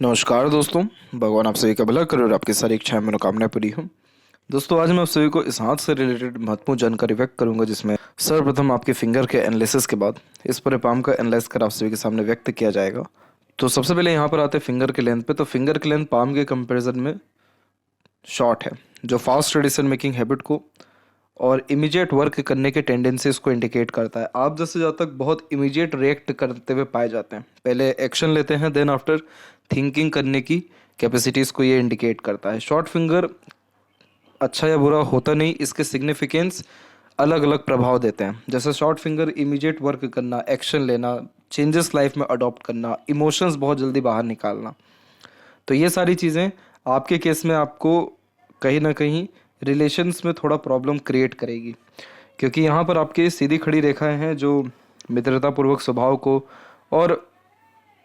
नमस्कार दोस्तों। भगवान आप सभी का भला करे और आपकी सारी इच्छाएं मनोकामनाएं पूरी हो। दोस्तों, आज मैं आप सभी को इस हाथ से रिलेटेड महत्वपूर्ण जानकारी व्यक्त करूंगा, जिसमें सर्वप्रथम आपके फिंगर के एनालिसिस के बाद इस पूरे पाम का एनालाइज कर आप सभी के सामने व्यक्त किया जाएगा। तो सबसे पहले यहाँ पर आते हैं फिंगर के लेंथ पे। तो फिंगर के लेंथ पाम के कंपेरिजन में शॉर्ट है, जो फास्ट डिसीजन मेकिंग हैबिट को और इमीडिएट वर्क करने के टेंडेंसीज को इंडिकेट करता है। आप जैसे ज़्यादा तक बहुत इमीडिएट रिएक्ट करते हुए पाए जाते हैं, पहले एक्शन लेते हैं, देन आफ्टर थिंकिंग करने की कैपेसिटीज़ को ये इंडिकेट करता है। शॉर्ट फिंगर अच्छा या बुरा होता नहीं, इसके सिग्निफिकेंस अलग अलग प्रभाव देते हैं। जैसे शॉर्ट फिंगर इमीडिएट वर्क करना, एक्शन लेना, चेंजेस लाइफ में अडॉप्ट करना, इमोशंस बहुत जल्दी बाहर निकालना, तो ये सारी चीज़ें आपके केस में आपको कहीं ना कहीं रिलेशंस में थोड़ा प्रॉब्लम क्रिएट करेगी, क्योंकि यहाँ पर आपके सीधी खड़ी रेखाएं हैं जो मित्रतापूर्वक स्वभाव को और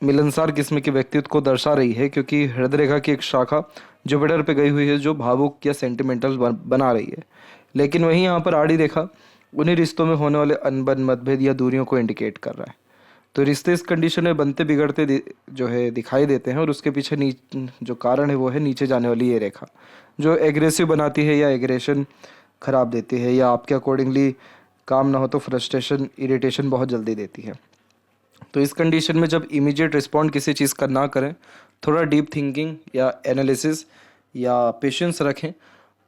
मिलनसार किस्म के व्यक्तित्व को दर्शा रही है, क्योंकि हृदय रेखा की एक शाखा जुपिटर पे गई हुई है जो भावुक या सेंटिमेंटल बना रही है। लेकिन वहीं यहाँ पर आड़ी रेखा उन्हीं रिश्तों में होने वाले अनबन, मतभेद या दूरियों को इंडिकेट कर रहा है। तो रिश्ते इस कंडीशन में बनते बिगड़ते जो है दिखाई देते हैं, और उसके पीछे जो कारण है वो है नीचे जाने वाली ये रेखा, जो एग्रेसिव बनाती है या एग्रेशन खराब देती है, या आपके अकॉर्डिंगली काम ना हो तो फ्रस्ट्रेशन, इरिटेशन बहुत जल्दी देती है। तो इस कंडीशन में जब इमीडिएट रिस्पॉन्ड किसी चीज़ का ना करें, थोड़ा डीप थिंकिंग या एनालिसिस या पेशेंस रखें,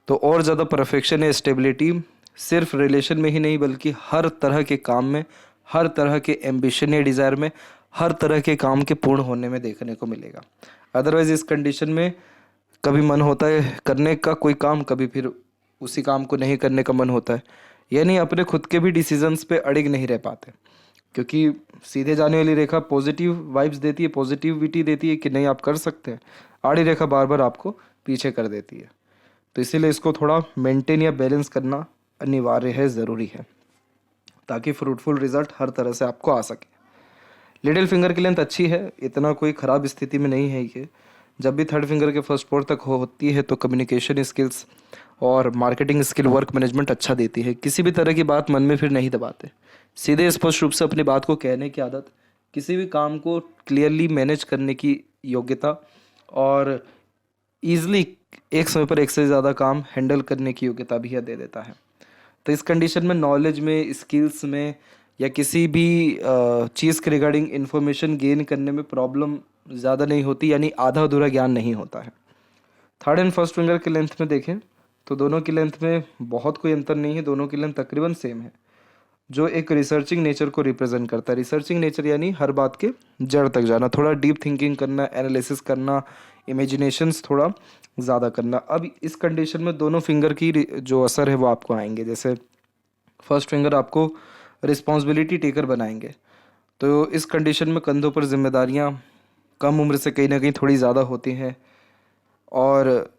तो और ज़्यादा परफेक्शन या स्टेबिलिटी सिर्फ रिलेशन में ही नहीं बल्कि हर तरह के काम में, हर तरह के एम्बिशन या डिज़ायर में, हर तरह के काम के पूर्ण होने में देखने को मिलेगा। अदरवाइज इस कंडीशन में कभी मन होता है करने का कोई काम, कभी फिर उसी काम को नहीं करने का मन होता है, यानी अपने खुद के भी डिसीजंस पे अड़िग नहीं रह पाते, क्योंकि सीधे जाने वाली रेखा पॉजिटिव वाइब्स देती है, पॉजिटिविटी देती है कि नहीं आप कर सकते हैं। आड़ी रेखा बार बार आपको पीछे कर देती है। तो इसीलिए इसको थोड़ा मेंटेन या बैलेंस करना अनिवार्य है, ज़रूरी है, ताकि फ्रूटफुल रिजल्ट हर तरह से आपको आ सके। लिटिल फिंगर की लेंथ अच्छी है, इतना कोई ख़राब स्थिति में नहीं है ये। जब भी थर्ड फिंगर के फर्स्ट पोर तक होती है तो कम्युनिकेशन स्किल्स और मार्केटिंग स्किल, वर्क मैनेजमेंट अच्छा देती है। किसी भी तरह की बात मन में फिर नहीं दबाते, सीधे स्पष्ट रूप से अपनी बात को कहने की आदत, किसी भी काम को क्लियरली मैनेज करने की योग्यता, और ईजिली एक समय पर एक से ज़्यादा काम हैंडल करने की योग्यता भी यह दे देता है। तो इस कंडीशन में नॉलेज में, स्किल्स में, या किसी भी चीज़ के रिगार्डिंग इन्फॉर्मेशन गेन करने में प्रॉब्लम ज़्यादा नहीं होती, यानी आधा अधूरा ज्ञान नहीं होता है। थर्ड एंड फर्स्ट फिंगर की लेंथ में देखें तो दोनों की लेंथ में बहुत कोई अंतर नहीं है, दोनों की लेंथ तकरीबन सेम है, जो एक रिसर्चिंग नेचर को रिप्रेजेंट करता है। रिसर्चिंग नेचर यानी हर बात के जड़ तक जाना, थोड़ा डीप थिंकिंग करना, एनालिसिस करना, इमेजिनेशंस थोड़ा ज़्यादा करना। अब इस कंडीशन में दोनों फिंगर की जो असर है वो आपको आएंगे। जैसे फर्स्ट फिंगर आपको रिस्पॉन्सिबिलिटी टेकर बनाएंगे, तो इस कंडीशन में कंधों पर जिम्मेदारियां कम उम्र से कहीं ना कहीं थोड़ी ज़्यादा होती हैं, और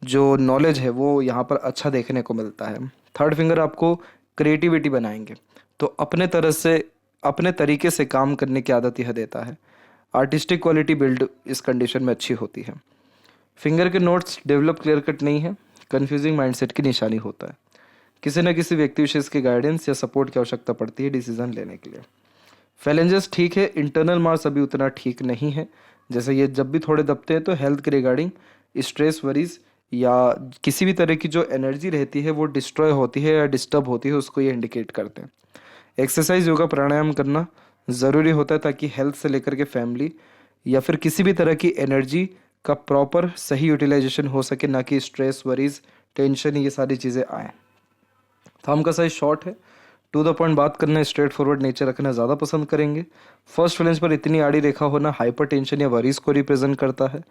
जो नॉलेज है वो यहाँ पर अच्छा देखने को मिलता है। थर्ड फिंगर आपको क्रिएटिविटी बनाएंगे, तो अपने तरह से, अपने तरीके से काम करने की आदत यह देता है। आर्टिस्टिक क्वालिटी बिल्ड इस कंडीशन में अच्छी होती है। फिंगर के नोट्स डेवलप क्लियर कट नहीं है, कन्फ्यूजिंग माइंडसेट की निशानी होता है। किसी न किसी व्यक्ति विशेष के गाइडेंस या सपोर्ट की आवश्यकता पड़ती है डिसीजन लेने के लिए। फैलेंजेस ठीक है, इंटरनल मार्क्स अभी उतना ठीक नहीं है। जैसे ये जब भी थोड़े दबते हैं तो हेल्थ के रिगार्डिंग स्ट्रेस, वरीज या किसी भी तरह की जो एनर्जी रहती है वो डिस्ट्रॉय होती है या डिस्टर्ब होती है, उसको ये इंडिकेट करते हैं। एक्सरसाइज, योगा, प्राणायाम करना ज़रूरी होता है, ताकि हेल्थ से लेकर के फैमिली या फिर किसी भी तरह की एनर्जी का प्रॉपर सही यूटिलाइजेशन हो सके, ना कि स्ट्रेस, वरीज, टेंशन, ये सारी चीज़ें आएँ। थंब का साइज शॉर्ट है, टू द पॉइंट बात करना, स्ट्रेट फॉरवर्ड नेचर रखना ज़्यादा पसंद करेंगे। फर्स्ट फ्लेंस पर इतनी आड़ी रेखा होना हाइपर टेंशन या वरीज को रिप्रेजेंट करता है।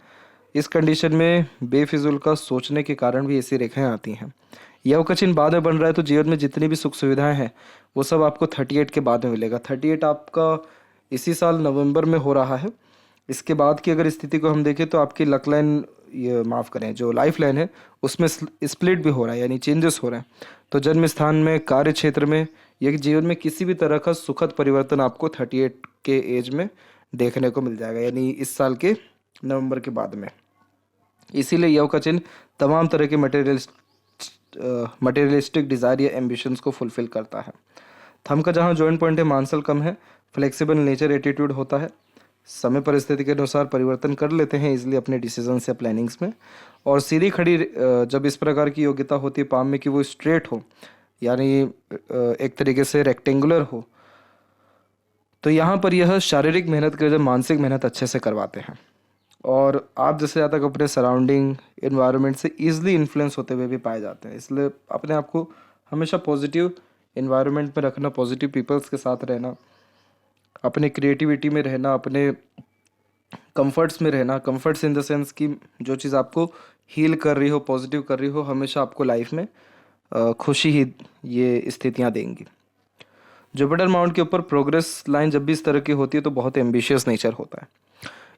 इस कंडीशन में बेफिजुल का सोचने के कारण भी ऐसी रेखाएं आती हैं। यह कचिन बाद में बन रहा है, तो जीवन में जितनी भी सुख सुविधाएं हैं वो सब आपको 38 के बाद में मिलेगा। 38 आपका इसी साल नवंबर में हो रहा है। इसके बाद की अगर स्थिति को हम देखें तो आपकी लक लाइन, ये माफ़ करें, जो लाइफ लाइन है उसमें स्प्लिट भी हो रहा है, यानी चेंजेस हो रहे हैं। तो जन्म स्थान में, कार्य क्षेत्र में, या जीवन में किसी भी तरह का सुखद परिवर्तन आपको 38 के एज में देखने को मिल जाएगा, यानी इस साल के नवंबर के बाद में। इसीलिए यव का चिन्ह तमाम तरह के मटेरियलिस्टिक डिज़ायर या एम्बिशंस को फुलफिल करता है। थंब का जहाँ जॉइंट पॉइंट है, मांसल कम है, फ्लेक्सिबल नेचर एटीट्यूड होता है, समय परिस्थिति के अनुसार परिवर्तन कर लेते हैं इजली अपने डिसीजंस या प्लानिंग्स में। और सीधी खड़ी जब इस प्रकार की योग्यता होती है पाम में कि वो स्ट्रेट हो, यानी एक तरीके से रेक्टेंगुलर हो, तो यहाँ पर यह शारीरिक मेहनत के जब मानसिक मेहनत अच्छे से करवाते हैं। और आप जैसे ज़्यादा अपने सराउंडिंग इन्वायरमेंट से ईजिली इन्फ्लुएंस होते हुए भी पाए जाते हैं। इसलिए अपने आप को हमेशा पॉजिटिव इन्वायरमेंट में रखना, पॉजिटिव पीपल्स के साथ रहना, अपने क्रिएटिविटी में रहना, अपने कंफर्ट्स में रहना। कंफर्ट्स इन द सेंस कि जो चीज़ आपको हील कर रही हो, पॉजिटिव कर रही हो, हमेशा आपको लाइफ में खुशी ही ये स्थितियाँ देंगी। जुपिटर माउंट के ऊपर प्रोग्रेस लाइन जब भी इस तरह की होती है तो बहुत एम्बिशियस नेचर होता है।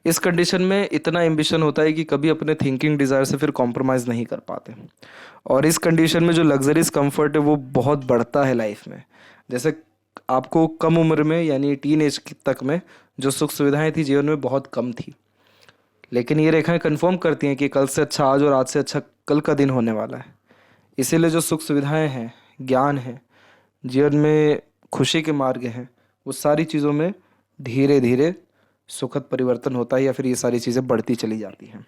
इस कंडीशन में इतना एम्बिशन होता है कि कभी अपने थिंकिंग डिज़ायर से फिर कॉम्प्रोमाइज़ नहीं कर पाते। और इस कंडीशन में जो लग्जरीज कंफर्ट है वो बहुत बढ़ता है लाइफ में। जैसे आपको कम उम्र में यानी टीन एज तक में जो सुख सुविधाएं थी जीवन में बहुत कम थी, लेकिन ये रेखाएं कंफर्म करती हैं कि कल से अच्छा आज और आज से अच्छा कल का दिन होने वाला है। इसीलिए जो सुख सुविधाएं हैं, ज्ञान है, जीवन में खुशी के मार्ग हैं, वो सारी चीज़ों में धीरे धीरे सुखद परिवर्तन होता है या फिर ये सारी चीज़ें बढ़ती चली जाती हैं।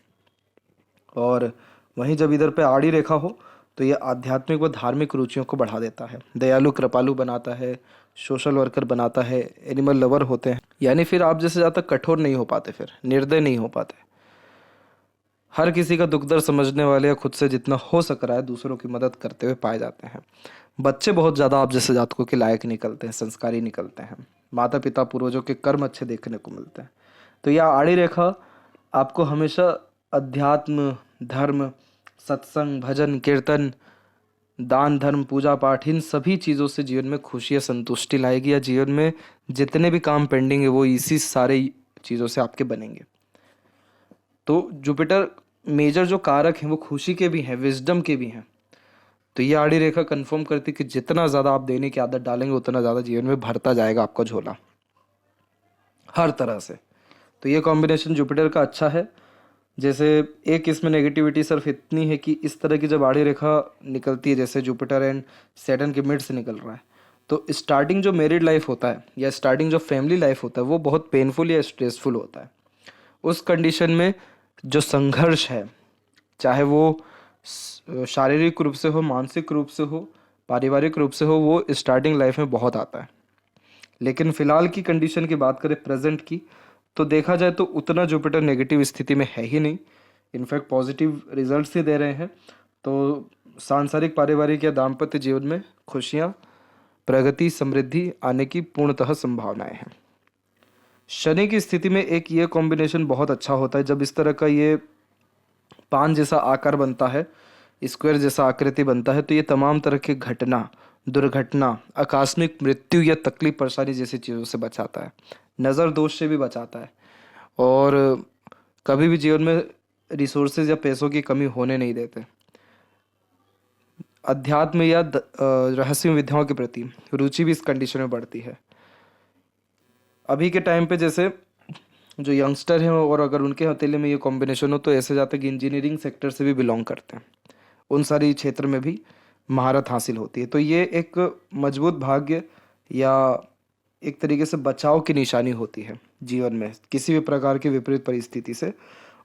और वहीं जब इधर पे आड़ी रेखा हो तो ये आध्यात्मिक व धार्मिक रुचियों को बढ़ा देता है, दयालु कृपालु बनाता है, सोशल वर्कर बनाता है, एनिमल लवर होते हैं। यानी फिर आप जैसे ज़्यादा कठोर नहीं हो पाते, फिर निर्दय नहीं हो पाते, हर किसी का दुख दर्द समझने वाले या खुद से जितना हो सक रहा है दूसरों की मदद करते हुए पाए जाते हैं। बच्चे बहुत ज़्यादा आप जैसे जातकों के लायक निकलते हैं, संस्कारी निकलते हैं, माता पिता पूर्वजों के कर्म अच्छे देखने को मिलते हैं। तो यह आड़ी रेखा आपको हमेशा अध्यात्म, धर्म, सत्संग, भजन, कीर्तन, दान, धर्म, पूजा पाठ, इन सभी चीज़ों से जीवन में खुशी या संतुष्टि लाएगी, या जीवन में जितने भी काम पेंडिंग है वो इसी सारे चीज़ों से आपके बनेंगे। तो जुपिटर मेजर जो कारक हैं वो खुशी के भी हैं, विजडम के भी हैं। तो ये आड़ी रेखा कंफर्म करती कि जितना ज़्यादा आप देने की आदत डालेंगे उतना ज़्यादा जीवन में भरता जाएगा आपका झोला हर तरह से। तो ये कॉम्बिनेशन जुपिटर का अच्छा है। जैसे एक इसमें नेगेटिविटी सिर्फ इतनी है कि इस तरह की जब आड़ी रेखा निकलती है, जैसे जुपिटर एंड सैटर्न के मिड से निकल रहा है, तो स्टार्टिंग जो मैरिड लाइफ होता है या स्टार्टिंग जो फैमिली लाइफ होता है वो बहुत पेनफुल या स्ट्रेसफुल होता है। उस कंडीशन में जो संघर्ष है, चाहे वो शारीरिक रूप से हो, मानसिक रूप से हो, पारिवारिक रूप से हो, वो स्टार्टिंग लाइफ में बहुत आता है। लेकिन फिलहाल की कंडीशन की बात करें प्रेजेंट की, तो देखा जाए तो उतना जुपिटर नेगेटिव स्थिति में है ही नहीं, इनफैक्ट पॉजिटिव रिजल्ट्स ही दे रहे हैं। तो सांसारिक, पारिवारिक या दाम्पत्य जीवन में खुशियाँ, प्रगति, समृद्धि आने की पूर्णतः संभावनाएं हैं। शनि की स्थिति में एक ये कॉम्बिनेशन बहुत अच्छा होता है, जब इस तरह का ये पान जैसा आकार बनता है, स्क्वायर जैसा आकृति बनता है, तो ये तमाम तरह की घटना, दुर्घटना, आकस्मिक मृत्यु या तकलीफ परेशानी जैसी चीज़ों से बचाता है, नज़र दोष से भी बचाता है, और कभी भी जीवन में रिसोर्सेज या पैसों की कमी होने नहीं देते। अध्यात्म या रहस्य विद्याओं के प्रति रुचि भी इस कंडीशन में बढ़ती है। अभी के टाइम पे जैसे जो यंगस्टर हैं और अगर उनके हथेली में ये कॉम्बिनेशन हो तो ऐसे जाते कि इंजीनियरिंग सेक्टर से भी बिलोंग करते हैं, उन सारी क्षेत्र में भी महारत हासिल होती है। तो ये एक मजबूत भाग्य या एक तरीके से बचाव की निशानी होती है जीवन में किसी भी प्रकार की विपरीत परिस्थिति से।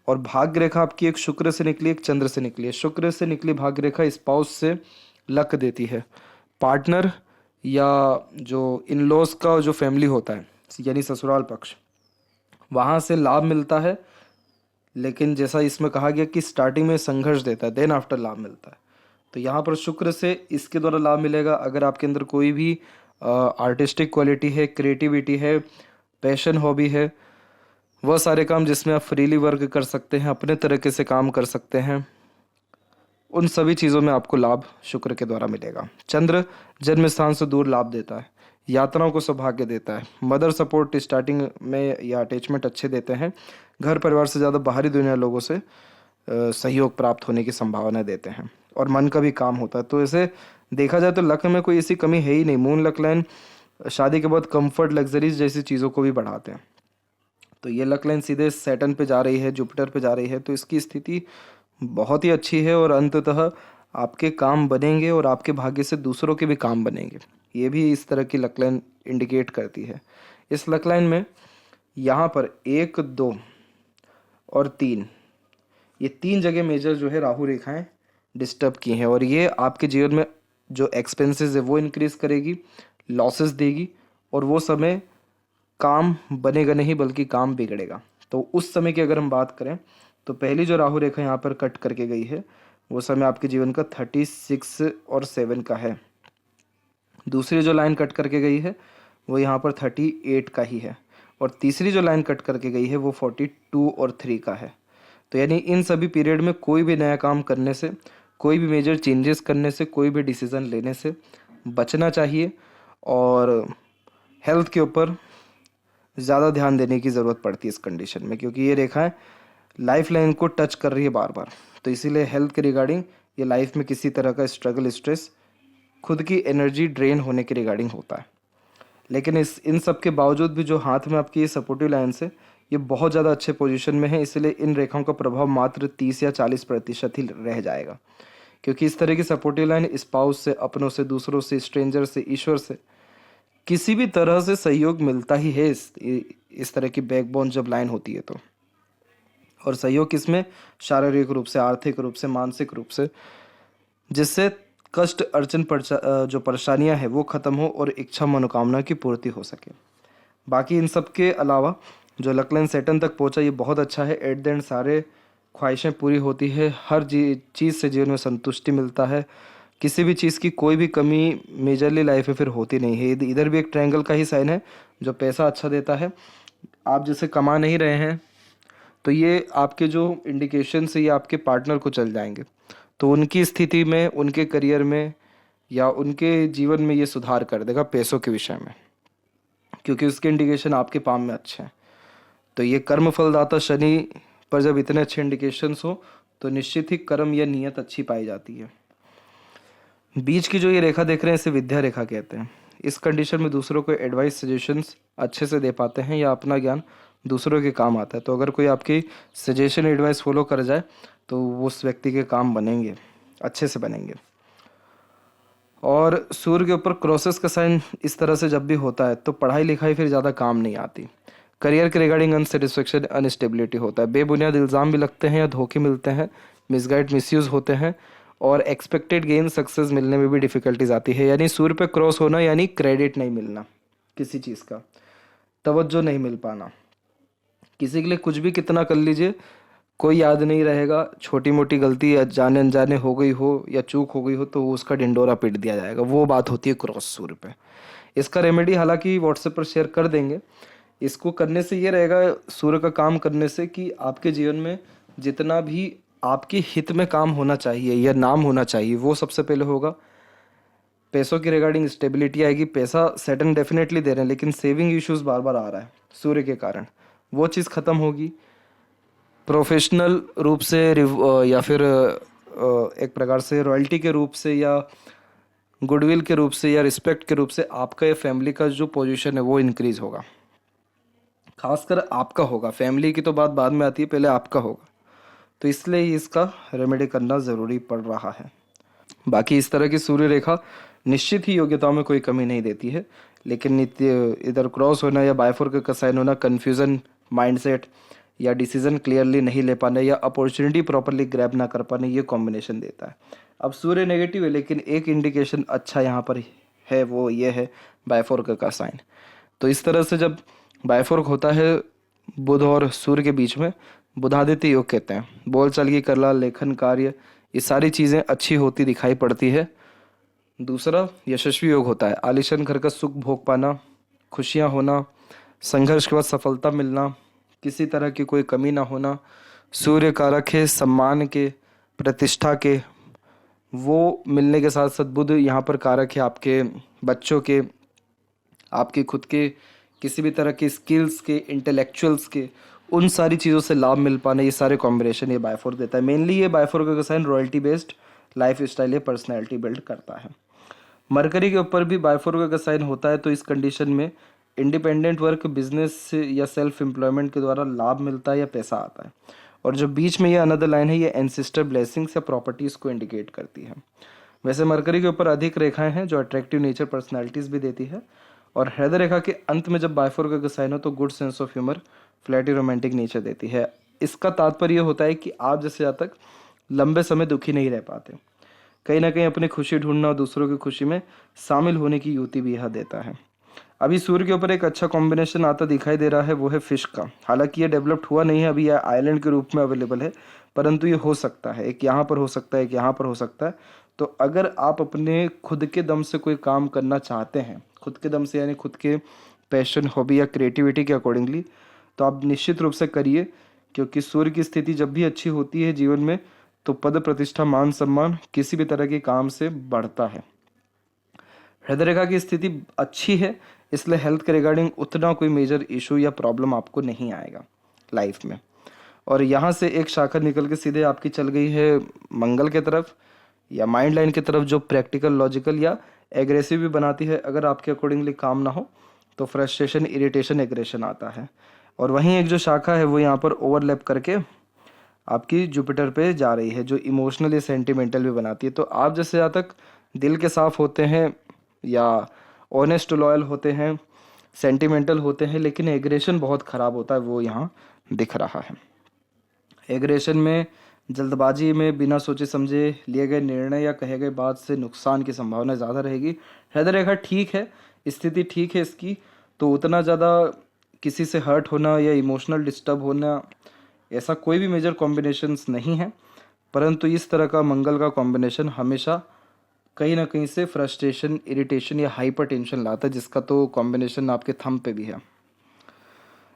और भाग्य रेखा आपकी एक शुक्र से निकली, एक चंद्र से निकली है। शुक्र से निकली भाग्य रेखा स्पाउस से लक देती है, पार्टनर या जो इन लॉज का जो फैमिली होता है यानी ससुराल पक्ष, वहाँ से लाभ मिलता है। लेकिन जैसा इसमें कहा गया कि स्टार्टिंग में संघर्ष देता है, देन आफ्टर लाभ मिलता है। तो यहाँ पर शुक्र से इसके द्वारा लाभ मिलेगा। अगर आपके अंदर कोई भी आर्टिस्टिक क्वालिटी है, क्रिएटिविटी है, पैशन, हॉबी है, वह सारे काम जिसमें आप फ्रीली वर्क कर सकते हैं, अपने तरीके से काम कर सकते हैं, उन सभी चीज़ों में आपको लाभ शुक्र के द्वारा मिलेगा। चंद्र जन्म स्थान से दूर लाभ देता है, यात्राओं को सौभाग्य देता है, मदर सपोर्ट स्टार्टिंग में या अटैचमेंट अच्छे देते हैं, घर परिवार से ज़्यादा बाहरी दुनिया लोगों से सहयोग प्राप्त होने की संभावना देते हैं, और मन का भी काम होता है। तो ऐसे देखा जाए तो लक में कोई ऐसी कमी है ही नहीं। मून लक लाइन शादी के बाद कंफर्ट, लग्जरीज जैसी चीज़ों को भी बढ़ाते हैं। तो ये लक लाइन सीधे सैटर्न पे जा रही है, जुपिटर पे जा रही है, तो इसकी स्थिति बहुत ही अच्छी है और अंततः आपके काम बनेंगे और आपके भाग्य से दूसरों के भी काम बनेंगे। ये भी इस तरह की लक लाइन इंडिकेट करती है। इस लक लाइन में यहाँ पर 1, 2 और 3, ये 3 जगह मेजर जो है राहु रेखाएं डिस्टर्ब की हैं, और ये आपके जीवन में जो एक्सपेंसेस है वो इंक्रीज करेगी, लॉसेस देगी, और वो समय काम बनेगा नहीं बल्कि काम बिगड़ेगा। तो उस समय की अगर हम बात करें तो पहली जो राहु रेखा यहाँ पर कट करके गई है वो समय आपके जीवन का 36 और 7 का है। दूसरी जो लाइन कट करके गई है वो यहाँ पर 38 का ही है, और तीसरी जो लाइन कट करके गई है वो 42 और 3 का है। तो यानी इन सभी पीरियड में कोई भी नया काम करने से, कोई भी मेजर चेंजेस करने से, कोई भी डिसीज़न लेने से बचना चाहिए, और हेल्थ के ऊपर ज़्यादा ध्यान देने की ज़रूरत पड़ती है इस कंडीशन में, क्योंकि ये रेखाएं लाइफ लाइन को टच कर रही है बार बार। तो इसीलिए हेल्थ के रिगार्डिंग ये लाइफ में किसी तरह का स्ट्रगल, स्ट्रेस, खुद की एनर्जी ड्रेन होने के रिगार्डिंग होता है। लेकिन इन सब के बावजूद भी जो हाथ में आपकी ये सपोर्टिव लाइन्स है ये बहुत ज़्यादा अच्छे पोजीशन में है, इसलिए इन रेखाओं का प्रभाव मात्र 30 या 40% ही रह जाएगा, क्योंकि इस तरह की सपोर्टिव लाइन स्पाउस से, अपनों से, दूसरों से, स्ट्रेंजर से, ईश्वर से किसी भी तरह से सहयोग मिलता ही है इस तरह की बैकबोन जब लाइन होती है तो। और सहयोग किसमें? शारीरिक रूप से, आर्थिक रूप से, मानसिक रूप से, जिससे कष्ट, अड़चन, जो परेशानियां हैं वो खत्म हो और इच्छा, मनोकामना की पूर्ति हो सके। बाकी इन सब के अलावा जो लक लाइन सैटर्न तक पहुंचा ये बहुत अच्छा है। एट द एंड सारे ख्वाहिशें पूरी होती है, हर चीज़ से जीवन में संतुष्टि मिलता है, किसी भी चीज़ की कोई भी कमी मेजरली लाइफ में फिर होती नहीं है। इधर भी एक ट्रायंगल का ही साइन है जो पैसा अच्छा देता है। आप जैसे कमा नहीं रहे हैं तो ये आपके जो इंडिकेशन से ये आपके पार्टनर को चल जाएंगे, तो उनकी स्थिति में, उनके करियर में या उनके जीवन में ये सुधार कर देगा पैसों के विषय में, क्योंकि उसके इंडिकेशन आपके पाम में अच्छे हैं। तो ये कर्म फलदाता शनि पर जब इतने अच्छे इंडिकेशंस हो तो निश्चित ही कर्म या नियत अच्छी पाई जाती है। बीच की जो ये रेखा देख रहे हैं इसे विद्या रेखा कहते हैं। इस कंडीशन में दूसरों को एडवाइस, सजेशंस अच्छे से दे पाते हैं या अपना ज्ञान दूसरों के काम आता है। तो अगर कोई आपकी सजेशन, एडवाइस फॉलो कर जाए तो उस व्यक्ति के काम बनेंगे, अच्छे से बनेंगे। और सूर्य के ऊपर क्रॉसेस का साइन इस तरह से जब भी होता है तो पढ़ाई लिखाई फिर ज़्यादा काम नहीं आती। करियर के रिगार्डिंग अनसेटिस्फेक्शन, अनस्टेबिलिटी होता है, बेबुनियाद इल्ज़ाम भी लगते हैं या धोखे मिलते हैं, मिसगाइड, मिसयूज़ होते हैं, और एक्सपेक्टेड गेन, सक्सेस मिलने में भी डिफ़िकल्टीज आती है। यानी सूर्य पे क्रॉस होना यानी क्रेडिट नहीं मिलना, किसी चीज़ का तवज्जो नहीं मिल पाना। किसी के लिए कुछ भी कितना कर लीजिए कोई याद नहीं रहेगा, छोटी मोटी गलती जाने अनजाने हो गई हो या चूक हो गई हो तो उसका डिंडोरा पीट दिया जाएगा, वो बात होती है क्रॉस सूर्य पे। इसका रेमेडी हालांकि व्हाट्सएप पर शेयर कर देंगे। इसको करने से ये रहेगा, सूर्य का काम करने से, कि आपके जीवन में जितना भी आपके हित में काम होना चाहिए या नाम होना चाहिए वो सबसे पहले होगा। पैसों की रिगार्डिंग स्टेबिलिटी आएगी, पैसा सैटर्न डेफिनेटली दे रहे हैं लेकिन सेविंग इश्यूज बार बार आ रहा है सूर्य के कारण, वो चीज़ ख़त्म होगी। प्रोफेशनल रूप से या फिर एक प्रकार से रॉयल्टी के रूप से या गुडविल के रूप से या रिस्पेक्ट के रूप से आपका या फैमिली का जो पोजीशन है वो इंक्रीज होगा, खासकर आपका होगा। फैमिली की तो बात बाद में आती है, पहले आपका होगा। तो इसलिए इसका रेमेडी करना ज़रूरी पड़ रहा है। बाकी इस तरह की सूर्य रेखा निश्चित ही योग्यताओं में कोई कमी नहीं देती है, लेकिन नित्य इधर क्रॉस होना या बायफोर्क का साइन होना कन्फ्यूज़न, माइंडसेट या डिसीजन क्लियरली नहीं ले पाने या अपॉर्चुनिटी प्रॉपरली ग्रैब ना कर पाने, ये कॉम्बिनेशन देता है। अब सूर्य नेगेटिव है लेकिन एक इंडिकेशन अच्छा यहाँ पर है, वो ये है बायफोर्क का साइन। तो इस तरह से जब बायफोर्क होता है बुध और सूर्य के बीच में, बुधादित्य योग कहते हैं। बोलचाल की कला, लेखन कार्य, ये सारी चीज़ें अच्छी होती दिखाई पड़ती है। दूसरा यशस्वी योग होता है, आलीशान घर का सुख भोग पाना, खुशियाँ होना, संघर्ष के बाद सफलता मिलना, किसी तरह की कोई कमी ना होना। सूर्य कारक है सम्मान के, प्रतिष्ठा के, वो मिलने के साथ साथ बुध यहाँ पर कारक है आपके बच्चों के, आपके खुद के किसी भी तरह के स्किल्स के, इंटेलेक्चुअल्स के, उन सारी चीज़ों से लाभ मिल पाना, ये सारे कॉम्बिनेशन ये बायफोर्क देता है। मेनली ये बायफोर्क का sign royalty based life style या पर्सनैलिटी बिल्ड करता है। मरकरी के ऊपर भी बायफोर्क का साइन होता है, तो इस कंडीशन में इंडिपेंडेंट वर्क, बिजनेस या सेल्फ एम्प्लॉयमेंट के द्वारा लाभ मिलता है या पैसा आता है। और जो बीच में ये अनदर लाइन है ये एंसेस्टर ब्लेसिंग्स या प्रॉपर्टीज़ को इंडिकेट करती है। वैसे मरकरी के ऊपर अधिक रेखाएं हैं जो अट्रैक्टिव नेचर, पर्सनैलिटीज़ भी देती है, और हृदय रेखा के अंत में जब बाइफोरका का साइन हो तो good sense of humour, flirty romantic nature देती है। इसका तात्पर्य होता है कि आप जैसे जातक लंबे समय दुखी नहीं रह पाते, कहीं ना कहीं अपनी खुशी ढूंढना और दूसरों की खुशी में शामिल होने की युक्ति भी यह देता है। अभी सूर्य के ऊपर एक अच्छा कॉम्बिनेशन आता दिखाई दे रहा है, वो है फिश का। हालांकि ये डेवलप्ड हुआ नहीं है, अभी यह आइलैंड के रूप में अवेलेबल है, परंतु ये हो सकता है, एक यहाँ पर हो सकता है, एक यहाँ पर हो सकता है। तो अगर आप अपने खुद के दम से कोई काम करना चाहते हैं, खुद के दम से यानी खुद के पैशन, हॉबी या क्रिएटिविटी के अकॉर्डिंगली, तो आप निश्चित रूप से करिए, क्योंकि सूर्य की स्थिति जब भी अच्छी होती है जीवन में तो पद प्रतिष्ठा, मान सम्मान किसी भी तरह के काम से बढ़ता है। हृदय रेखा की स्थिति अच्छी है, इसलिए हेल्थ के रिगार्डिंग उतना कोई मेजर इशू या प्रॉब्लम आपको नहीं आएगा लाइफ में। और यहाँ से एक शाखा निकल के सीधे आपकी चल गई है मंगल के तरफ या माइंड लाइन की तरफ, जो प्रैक्टिकल, लॉजिकल या एग्रेसिव भी बनाती है। अगर आपके अकॉर्डिंगली काम ना हो तो फ्रस्ट्रेशन, इरिटेशन, एग्रेशन आता है। और वहीं एक जो शाखा है वो यहाँ पर ओवरलैप करके आपकी जुपिटर पे जा रही है, जो इमोशनल या सेंटिमेंटल भी बनाती है। तो आप जैसे जहाँ तक दिल के साफ होते हैं या ऑनेस्ट लॉयल होते हैं, सेंटिमेंटल होते हैं, लेकिन एग्रेशन बहुत ख़राब होता है, वो यहाँ दिख रहा है। एग्रेशन में, जल्दबाजी में, बिना सोचे समझे लिए गए निर्णय या कहे गए बात से नुकसान की संभावना ज़्यादा रहेगी। हृदय रेखा ठीक है, स्थिति ठीक है इसकी, तो उतना ज़्यादा किसी से हर्ट होना या इमोशनल डिस्टर्ब होना ऐसा कोई भी मेजर कॉम्बिनेशंस नहीं है। परंतु इस तरह का मंगल का कॉम्बिनेशन हमेशा कहीं ना कहीं से फ्रस्ट्रेशन, इरिटेशन या हाइपर टेंशन लाता है, जिसका तो कॉम्बिनेशन आपके थंब पे भी है।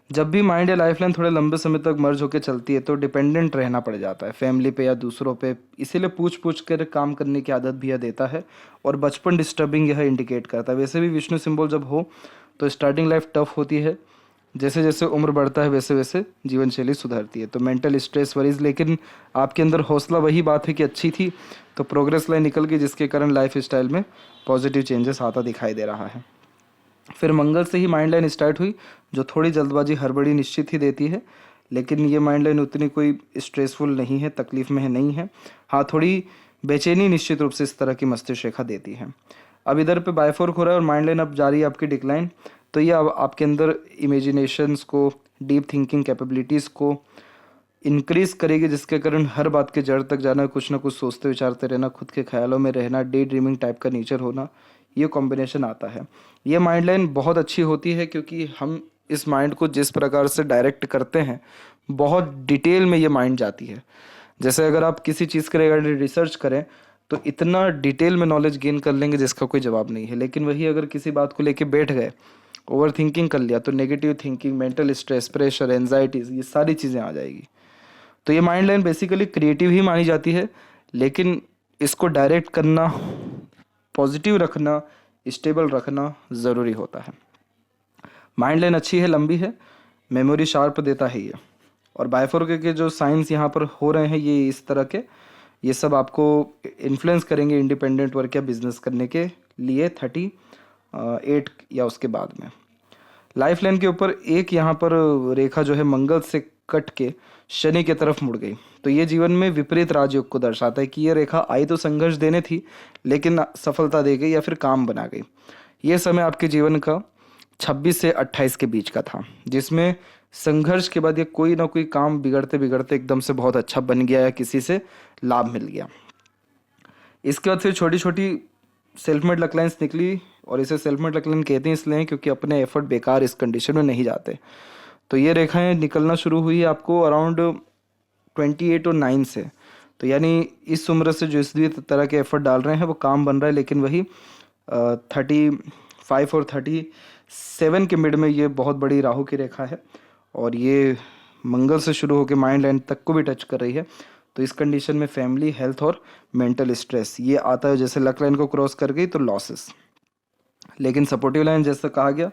जब भी माइंड या लाइफ लाइन थोड़े लंबे समय तक मर्ज होकर चलती है तो डिपेंडेंट रहना पड़ जाता है फैमिली पे या दूसरों पे, इसीलिए पूछ पूछ कर काम करने की आदत भी यह देता है। और बचपन डिस्टर्बिंग यह इंडिकेट करता है। वैसे भी विष्णु सिंबल जब हो तो स्टार्टिंग लाइफ टफ होती है, जैसे जैसे उम्र बढ़ता है वैसे वैसे जीवन शैली सुधरती है। तो मेंटल स्ट्रेस, वरीज, लेकिन आपके अंदर हौसला, वही बात है कि अच्छी थी तो प्रोग्रेस लाइन निकल गई, जिसके कारण लाइफ स्टाइल में पॉजिटिव चेंजेस आता दिखाई दे रहा है। फिर मंगल से ही माइंड लाइन स्टार्ट हुई, जो थोड़ी जल्दबाजी, हड़बड़ी निश्चित ही देती है, लेकिन ये माइंड लाइन उतनी कोई स्ट्रेसफुल नहीं है, तकलीफ में है नहीं है। हाँ, थोड़ी बेचैनी निश्चित रूप से इस तरह की मस्तिष्क रेखा देती है। अब इधर पे बायफोर्क हो रहा है और माइंड लाइन अब जा रही है आपकी डिक्लाइन। तो ये अब आपके अंदर इमेजिनेशंस को, डीप थिंकिंग कैपेबिलिटीज़ को इंक्रीज करेगी, जिसके कारण हर बात के जड़ तक जाना, कुछ ना कुछ सोचते विचारते रहना, खुद के ख्यालों में रहना, डे ड्रीमिंग टाइप का नेचर होना, ये कॉम्बिनेशन आता है। ये माइंड लाइन बहुत अच्छी होती है, क्योंकि हम इस माइंड को जिस प्रकार से डायरेक्ट करते हैं, बहुत डिटेल में ये माइंड जाती है। जैसे अगर आप किसी चीज़ के रिगार्डिंग रिसर्च करें तो इतना डिटेल में नॉलेज गेन कर लेंगे जिसका कोई जवाब नहीं है। लेकिन वही अगर किसी बात को लेके बैठ गए, ओवर थिंकिंग कर लिया, तो negative thinking, mental stress, pressure, anxieties, ये सारी चीज़ें आ जाएगी। तो ये माइंड लाइन बेसिकली क्रिएटिव ही मानी जाती है, लेकिन इसको डायरेक्ट करना, पॉजिटिव रखना, स्टेबल रखना ज़रूरी होता है। माइंड लाइन अच्छी है, लंबी है, मेमोरी शार्प देता है ये। और बायफोर्क के जो साइंस यहाँ पर हो रहे हैं ये इस तरह के, ये सब आपको इन्फ्लुएंस करेंगे इंडिपेंडेंट वर्क या बिजनेस करने के लिए 38 या उसके बाद में। लाइफ लाइन के ऊपर एक यहाँ पर रेखा जो है मंगल से कट के शनि की तरफ मुड़ गई, तो ये जीवन में विपरीत राजयोग को दर्शाता है कि ये रेखा आई तो संघर्ष देने थी, लेकिन सफलता दे गई या फिर काम बना गई। ये समय आपके जीवन का 26 से 28 के बीच का था, जिसमें संघर्ष के बाद ये कोई ना कोई काम बिगड़ते बिगड़ते एकदम से बहुत अच्छा बन गया या किसी से लाभ मिल गया। इसके बाद फिर छोटी छोटी सेल्फ मेड लकलाइंस निकली, और इसे सेल्फ मेड लकलाइन कहते हैं इसलिए क्योंकि अपने एफर्ट बेकार इस कंडीशन में नहीं जाते। तो ये रेखाएं निकलना शुरू हुई आपको अराउंड 28 और 9 से। तो यानी इस उम्र से जो इस तरह के एफर्ट डाल रहे हैं वो काम बन रहा है, लेकिन वही 35 और 37 के मिड में ये बहुत बड़ी राहु की रेखा है, और ये मंगल से शुरू होकर माइंड लाइन तक को भी टच कर रही है। तो इस कंडीशन में फैमिली, हेल्थ और मेंटल स्ट्रेस ये आता है। जैसे लक लाइन को क्रॉस कर गई तो लॉसेस, लेकिन सपोर्टिव लाइन जैसा कहा गया,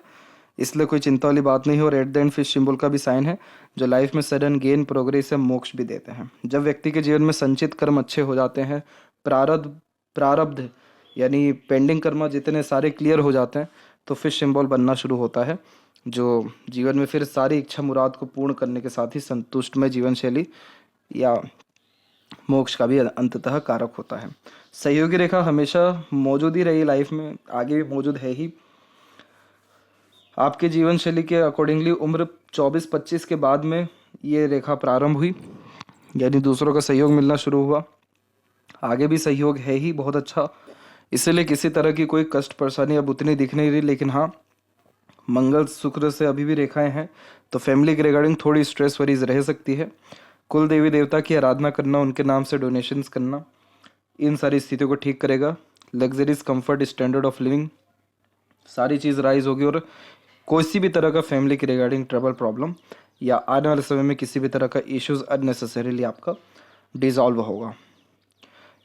इसलिए कोई चिंता वाली बात नहीं हो। और at the end fish symbol का भी साइन है, जो लाइफ में सडन गेन, प्रोग्रेस या मोक्ष भी देते हैं। जब व्यक्ति के जीवन में संचित कर्म अच्छे हो जाते हैं, प्रारब्ध यानी पेंडिंग कर्म जितने सारे क्लियर हो जाते हैं, तो फिश सिंबल बनना शुरू होता है, जो जीवन में फिर सारी इच्छा मुराद को पूर्ण करने के साथ ही संतुष्टमय जीवन शैली या मोक्ष का भी अंततः कारक होता है। सहयोगी रेखा हमेशा मौजूद ही रही लाइफ में, आगे भी मौजूद है ही। आपके जीवन शैली के अकॉर्डिंगली उम्र 24-25 के बाद में ये रेखा प्रारंभ हुई, यानी दूसरों का सहयोग मिलना शुरू हुआ। आगे भी सहयोग है ही बहुत अच्छा, इसलिए किसी तरह की कोई कष्ट परेशानी अब उतनी दिख नहीं रही। लेकिन हाँ, मंगल शुक्र से अभी भी रेखाएं हैं, तो फैमिली के रिगार्डिंग थोड़ी स्ट्रेस वरीज रह सकती है। कुल देवी देवता की आराधना करना, उनके नाम से डोनेशंस करना, इन सारी स्थितियों को ठीक करेगा। Luxuries, comfort, standard of living, सारी चीज़ राइज होगी और कोई भी तरह का फैमिली के रिगार्डिंग ट्रबल, प्रॉब्लम या आने वाले समय में किसी भी तरह का इश्यूज अननेसेसरीली आपका डिजॉल्व होगा।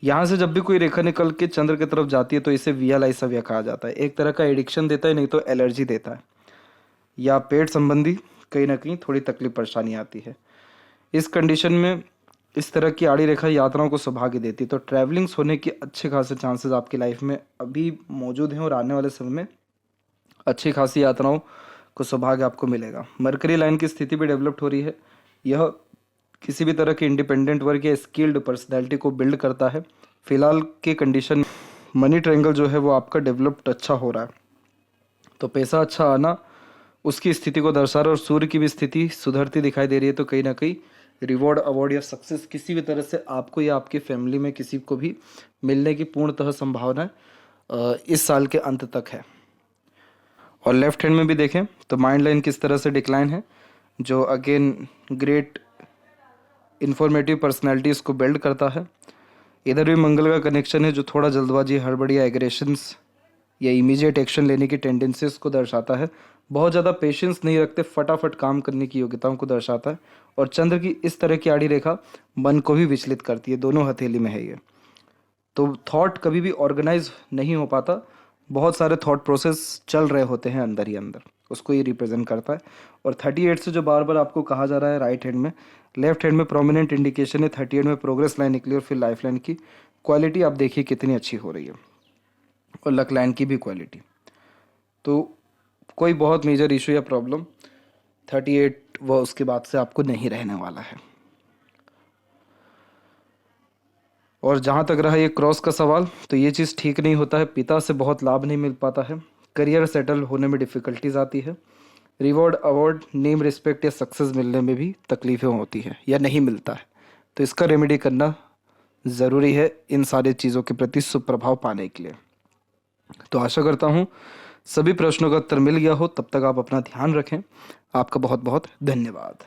यहाँ से जब भी कोई रेखा निकल के चंद्र की तरफ जाती है तो इसे वियालाई सव्य कहा जाता है। एक तरह का एडिक्शन देता है, नहीं तो एलर्जी देता है, या पेट संबंधी कहीं ना कहीं थोड़ी तकलीफ परेशानी आती है। इस कंडीशन में इस तरह की आड़ी रेखा यात्राओं को सौभाग्य देती है, तो ट्रैवलिंग्स होने के अच्छे खासे चांसेस आपकी लाइफ में अभी मौजूद हैं और आने वाले समय में अच्छी खासी यात्राओं को सौभाग्य आपको मिलेगा। मरकरी लाइन की स्थिति भी डेवलप्ड हो रही है। यह किसी भी तरह के इंडिपेंडेंट वर्क या स्किल्ड पर्सनैलिटी को बिल्ड करता है। फिलहाल के कंडीशन मनी ट्रायंगल जो है वो आपका डेवलप्ड अच्छा हो रहा है, तो पैसा अच्छा आना उसकी स्थिति को दर्शा रहा है। और सूर्य की भी स्थिति सुधरती दिखाई दे रही है, तो कहीं ना कहीं रिवॉर्ड, अवार्ड या सक्सेस किसी भी तरह से आपको या आपकी फैमिली में किसी को भी मिलने की पूर्णतः संभावना इस साल के अंत तक है। और लेफ्ट हैंड में भी देखें तो माइंड लाइन किस तरह से डिक्लाइन है, जो अगेन ग्रेट इंफॉर्मेटिव पर्सनैलिटीज़ को बिल्ड करता है। इधर भी मंगल का कनेक्शन है, जो थोड़ा जल्दबाजी, हड़बड़ी या एग्रेशंस या इमीडिएट एक्शन लेने की टेंडेंसीज को दर्शाता है। बहुत ज़्यादा पेशेंस नहीं रखते, फटाफट काम करने की योग्यताओं को दर्शाता है। और चंद्र की इस तरह की आड़ी रेखा मन को भी विचलित करती है, दोनों हथेली में है ये, तो थॉट कभी भी ऑर्गेनाइज नहीं हो पाता। बहुत सारे थॉट प्रोसेस चल रहे होते हैं अंदर ही अंदर, उसको ये रिप्रेजेंट करता है। और 38 से जो बार बार आपको कहा जा रहा है राइट हैंड में, लेफ्ट हैंड में प्रोमिनेंट इंडिकेशन है। 38 में प्रोग्रेस लाइन निकली और फिर लाइफ लाइन की क्वालिटी आप देखिए कितनी अच्छी हो रही है, और लक लाइन की भी क्वालिटी। तो कोई बहुत मेजर इशू या प्रॉब्लम 38 व उसके बाद से आपको नहीं रहने वाला है। और जहाँ तक रहा ये क्रॉस का सवाल, तो ये चीज़ ठीक नहीं होता है। पिता से बहुत लाभ नहीं मिल पाता है, करियर सेटल होने में डिफ़िकल्टीज आती है, रिवॉर्ड, अवार्ड, नेम, रिस्पेक्ट या सक्सेस मिलने में भी तकलीफ़ें होती हैं या नहीं मिलता है। तो इसका रेमेडी करना ज़रूरी है इन सारी चीज़ों के प्रति सुप्रभाव पाने के लिए। तो आशा करता हूँ सभी प्रश्नों का उत्तर मिल गया हो। तब तक आप अपना ध्यान रखें। आपका बहुत बहुत धन्यवाद।